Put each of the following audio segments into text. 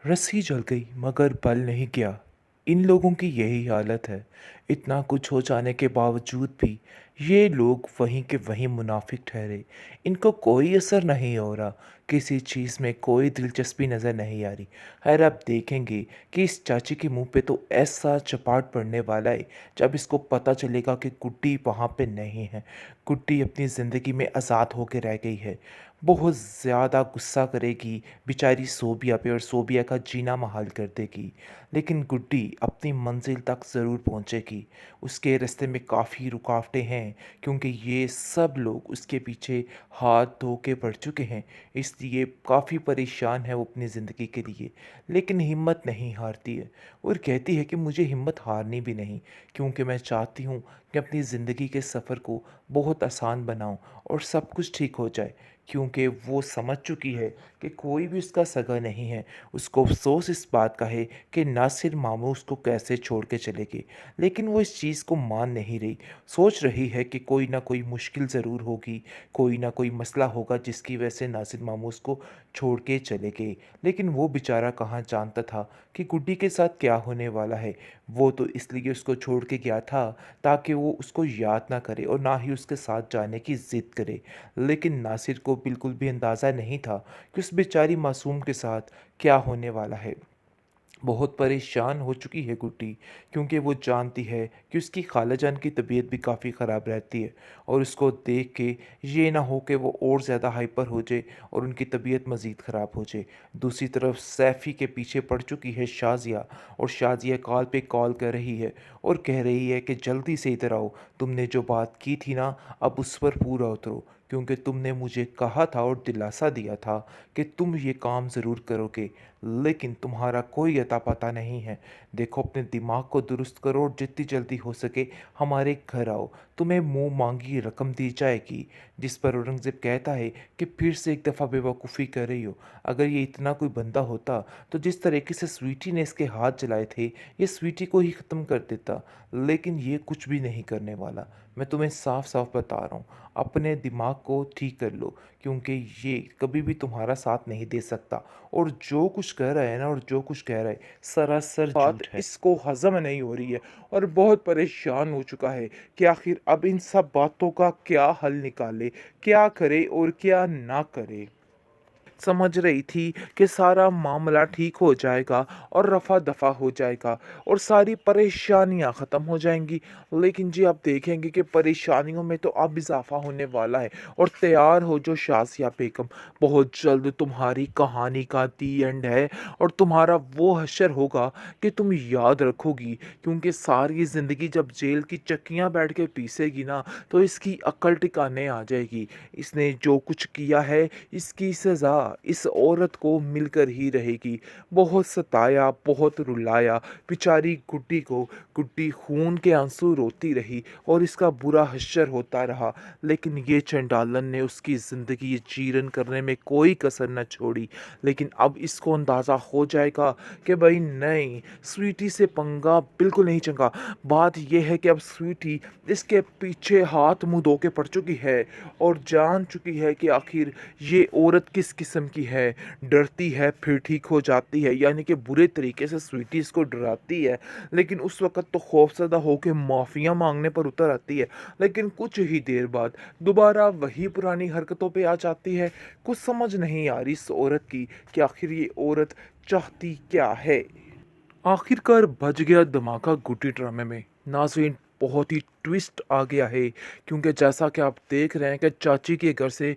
रस्सी जल गई मगर बल नहीं गया। इन लोगों की यही हालत है। इतना कुछ हो जाने के बावजूद भी ये लोग वहीं के वहीं मुनाफिक ठहरे। इनको कोई असर नहीं हो रहा, किसी चीज़ में कोई दिलचस्पी नज़र नहीं आ रही। खैर, आप देखेंगे कि इस चाची के मुंह पे तो ऐसा चपाट पड़ने वाला है जब इसको पता चलेगा कि गुड्डी वहाँ पे नहीं है। गुड्डी अपनी ज़िंदगी में आज़ाद होकर रह गई है। बहुत ज़्यादा गुस्सा करेगी बेचारी सोबिया पे और सोबिया का जीना महाल कर देगी। लेकिन गुड्डी अपनी मंजिल तक ज़रूर पहुंचेगी। उसके रास्ते में काफ़ी रुकावटें हैं क्योंकि ये सब लोग उसके पीछे हाथ धो के पड़ चुके हैं, इसलिए काफ़ी परेशान है वो अपनी ज़िंदगी के लिए। लेकिन हिम्मत नहीं हारती है और कहती है कि मुझे हिम्मत हारनी भी नहीं, क्योंकि मैं चाहती हूँ कि अपनी ज़िंदगी के सफ़र को बहुत आसान बनाऊँ और सब कुछ ठीक हो जाए। क्योंकि वो समझ चुकी है कि कोई भी उसका सगा नहीं है। उसको अफ़सोस इस बात का है कि नासिर मामू उसको कैसे छोड़ के चले गए। लेकिन वो इस चीज़ को मान नहीं रही। सोच रही है कि कोई ना कोई मुश्किल ज़रूर होगी, कोई ना कोई मसला होगा जिसकी वजह से नासिर मामू उसको छोड़ के चले गए। लेकिन वो बेचारा कहाँ जानता था कि गुड्डी के साथ क्या होने वाला है। वो तो इसलिए उसको छोड़ के गया था ताकि वो उसको याद ना करे और ना ही उसके साथ जाने की ज़िद करे। लेकिन नासिर को बिल्कुल भी अंदाज़ा नहीं था कि उस बेचारी मासूम के साथ क्या होने वाला है। बहुत परेशान हो चुकी है गुड्डी, क्योंकि वो जानती है कि उसकी खालाजान की तबीयत भी काफ़ी ख़राब रहती है और उसको देख के ये ना हो कि वो और ज़्यादा हाइपर हो जाए और उनकी तबीयत मज़ीद ख़राब हो जाए। दूसरी तरफ सैफ़ी के पीछे पड़ चुकी है शाज़िया, और शाज़िया कॉल पे कॉल कर रही है और कह रही है कि जल्दी से इधर आओ, तुमने जो बात की थी ना, अब उस पर पूरा उतरो, क्योंकि तुमने मुझे कहा था और दिलासा दिया था कि तुम ये काम ज़रूर करोगे, लेकिन तुम्हारा कोई अता पता नहीं है। देखो, अपने दिमाग को दुरुस्त करो और जितनी जल्दी हो सके हमारे घर आओ। तुम्हें मुंह मांगी रकम दी जाएगी। जिस पर औरंगज़ेब कहता है कि फिर से एक दफ़ा बेवकूफ़ी कर रही हो। अगर ये इतना कोई बंदा होता तो जिस तरीके से स्वीटी ने इसके हाथ जलाए थे, ये स्वीटी को ही ख़त्म कर देता। लेकिन ये कुछ भी नहीं करने वाला। मैं तुम्हें साफ साफ बता रहा हूँ, अपने दिमाग को ठीक कर लो, क्योंकि ये कभी भी तुम्हारा साथ नहीं दे सकता। और जो कुछ कह रहा है ना, और जो कुछ कह रहा है, सरासर बात झूठ है। इसको हज़म नहीं हो रही है और बहुत परेशान हो चुका है कि आखिर अब इन सब बातों का क्या हल निकाले, क्या करे और क्या ना करे। समझ रही थी कि सारा मामला ठीक हो जाएगा और रफ़ा दफ़ा हो जाएगा और सारी परेशानियां ख़त्म हो जाएंगी। लेकिन जी आप देखेंगे कि परेशानियों में तो अब इजाफ़ा होने वाला है। और तैयार हो जो शाज़िया बेगम, बहुत जल्द तुम्हारी कहानी का दी एंड है और तुम्हारा वो हशर होगा कि तुम याद रखोगी। क्योंकि सारी ज़िंदगी जब जेल की चक्कियाँ बैठ के पीसेगी ना, तो इसकी अक्ल टिकाने आ जाएगी। इसने जो कुछ किया है, इसकी सज़ा इस औरत को मिलकर ही रहेगी। बहुत सताया, बहुत रुलाया बेचारी गुड्डी को। गुड्डी खून के आंसू रोती रही और इसका बुरा हश्र होता रहा। लेकिन ये चंडालन ने उसकी ज़िंदगी चीरन करने में कोई कसर न छोड़ी। लेकिन अब इसको अंदाज़ा हो जाएगा कि भाई नहीं, स्वीटी से पंगा बिल्कुल नहीं चंगा। बात यह है कि अब स्वीटी इसके पीछे हाथ मुंह धो के पड़ चुकी है और जान चुकी है कि आखिर ये औरत किस किस्म की है। डरती है फिर ठीक हो जाती है, यानी कि बुरे तरीके से स्वीटी इसको डराती है। लेकिन उस वक़्त तो खौफ़ज़दा होके माफ़िया माँगने पर उतर आती है। लेकिन कुछ ही देर बाद दोबारा वही पुरानी हरकतों पे आ जाती है। कुछ समझ नहीं आ रही इस औरत की कि आखिर ये औरत चाहती क्या है। आखिरकार बज गया धमाका गुड्डी ड्रामे में। नाज़रीन, बहुत ही ट्विस्ट आ गया है, क्योंकि जैसा कि आप देख रहे हैं कि चाची के घर से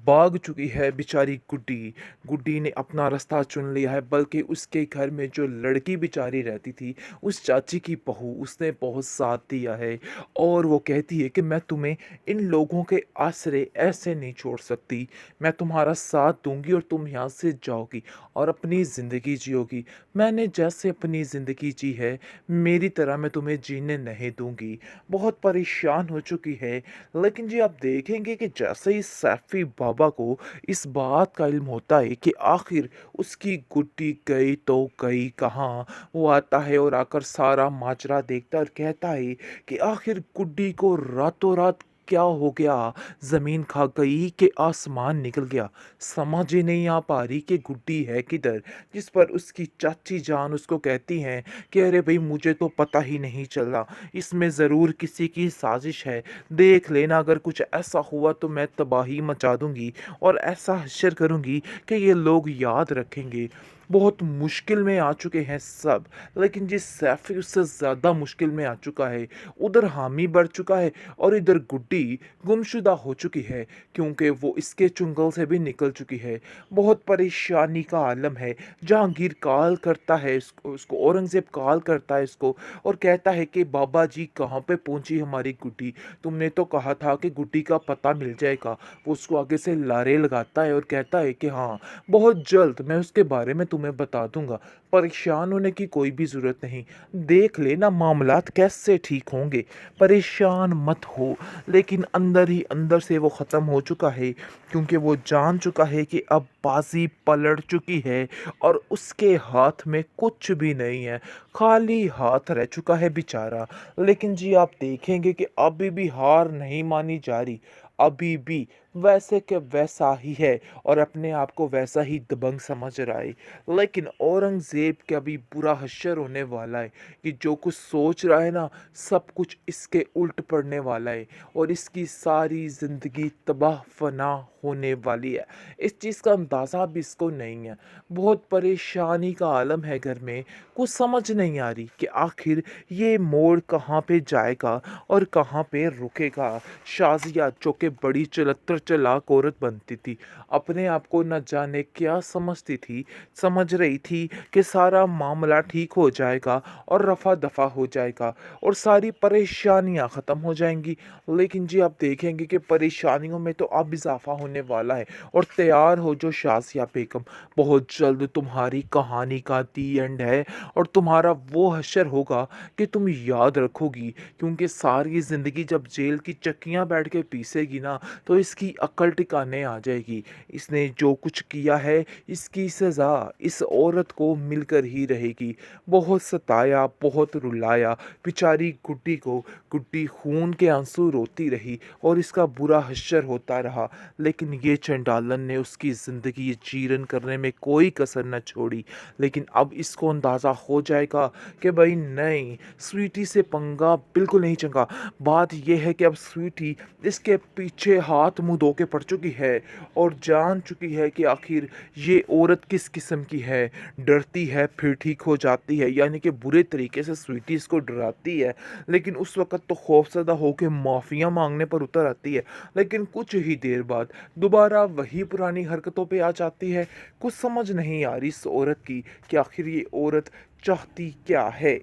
भाग चुकी है बेचारी गुड्डी। गुड्डी ने अपना रास्ता चुन लिया है, बल्कि उसके घर में जो लड़की बेचारी रहती थी, उस चाची की बहू, उसने बहुत साथ दिया है। और वो कहती है कि मैं तुम्हें इन लोगों के आसरे ऐसे नहीं छोड़ सकती। मैं तुम्हारा साथ दूंगी और तुम यहाँ से जाओगी और अपनी ज़िंदगी जियोगी। मैंने जैसे अपनी ज़िंदगी जी है, मेरी तरह मैं तुम्हें जीने नहीं दूंगी। बहुत परेशान हो चुकी है। लेकिन जी आप देखेंगे कि जैसे ही सैफी बाबा को इस बात का इल्म होता है कि आखिर उसकी गुड्डी गई तो गई कहाँ, वो आता है और आकर सारा माजरा देखता है और कहता है कि आखिर गुड्डी को रातों रात क्या हो गया, ज़मीन खा गई कि आसमान निकल गया। समझ ही नहीं आ पा रही कि गुड्डी है किधर, जिस पर उसकी चाची जान उसको कहती हैं कि अरे भाई मुझे तो पता ही नहीं चला, इसमें ज़रूर किसी की साजिश है, देख लेना अगर कुछ ऐसा हुआ तो मैं तबाही मचा दूंगी और ऐसा हश्र करूंगी कि ये लोग याद रखेंगे। बहुत मुश्किल में आ चुके हैं सब, लेकिन जिस सैफी उससे ज़्यादा मुश्किल में आ चुका है। उधर हामी बढ़ चुका है और इधर गुड्डी गुमशुदा हो चुकी है, क्योंकि वो इसके चुंगल से भी निकल चुकी है। बहुत परेशानी का आलम है। जहांगीर कॉल करता है उसको औरंगज़ेब कॉल करता है इसको और कहता है कि बाबा जी कहाँ पे पहुंची हमारी गुड्डी, तुमने तो कहा था कि गुड्डी का पता मिल जाएगा। वो उसको आगे से लारे लगाता है और कहता है कि हाँ, बहुत जल्द मैं उसके बारे में तुम्हें बता दूंगा, परेशान होने की कोई भी ज़रूरत नहीं, देख लेना मामलात कैसे ठीक होंगे, परेशान मत हो। लेकिन अंदर ही अंदर से वो ख़त्म हो चुका है, क्योंकि वो जान चुका है कि अब बाजी पलट चुकी है और उसके हाथ में कुछ भी नहीं है, खाली हाथ रह चुका है बेचारा। लेकिन जी आप देखेंगे कि अभी भी हार नहीं मानी जा रही, अभी भी वैसे के वैसा ही है और अपने आप को वैसा ही दबंग समझ रहा है। लेकिन औरंगज़ेब का भी बुरा हश्र होने वाला है कि जो कुछ सोच रहा है ना, सब कुछ इसके उल्ट पड़ने वाला है और इसकी सारी ज़िंदगी तबाह फना होने वाली है। इस चीज़ का अंदाज़ा भी इसको नहीं है। बहुत परेशानी का आलम है घर में, कुछ समझ नहीं आ रही कि आखिर ये मोड़ कहाँ पे जाएगा और कहाँ पे रुकेगा। शाज़िया जो कि बड़ी चलत्तर चालाक औरत बनती थी, अपने आप को न जाने क्या समझती थी, समझ रही थी कि सारा मामला ठीक हो जाएगा और रफ़ा दफ़ा हो जाएगा और सारी परेशानियां ख़त्म हो जाएंगी। लेकिन जी आप देखेंगे कि परेशानियों में तो अब इजाफा होने वाला है। और तैयार हो जो शाज़िया बेगम, बहुत जल्द तुम्हारी कहानी का दी एंड है और तुम्हारा वो हश्र होगा कि तुम याद रखोगी, क्योंकि सारी ज़िंदगी जब जेल की चक्कियाँ बैठ के पीसेगी ना, तो इसकी अक्ल टिकाने आ जाएगी। इसने जो कुछ किया है इसकी सज़ा इस औरत को मिलकर ही रहेगी। बहुत सताया, बहुत रुलाया बेचारी गुड्डी को, गुड्डी खून के आंसू रोती रही और इसका बुरा हश्र होता रहा। लेकिन ये चंडालन ने उसकी ज़िंदगी जीर्ण करने में कोई कसर न छोड़ी। लेकिन अब इसको अंदाज़ा हो जाएगा कि भाई नहीं, स्वीटी से पंगा बिल्कुल नहीं चंगा। बात यह है कि अब स्वीटी इसके पीछे हाथ मुंह धो के पड़ चुकी है और जान चुकी है कि आखिर ये औरत किस किस्म की है। डरती है फिर ठीक हो जाती है, यानी कि बुरे तरीके से स्वीटी इसको डराती है, लेकिन उस वक़्त तो खौफज़दा होकर माफ़िया मांगने पर उतर आती है। लेकिन कुछ ही देर बाद दोबारा वही पुरानी हरकतों पे आ जाती है। कुछ समझ नहीं आ रही इस औरत की कि आखिर ये औरत चाहती क्या है।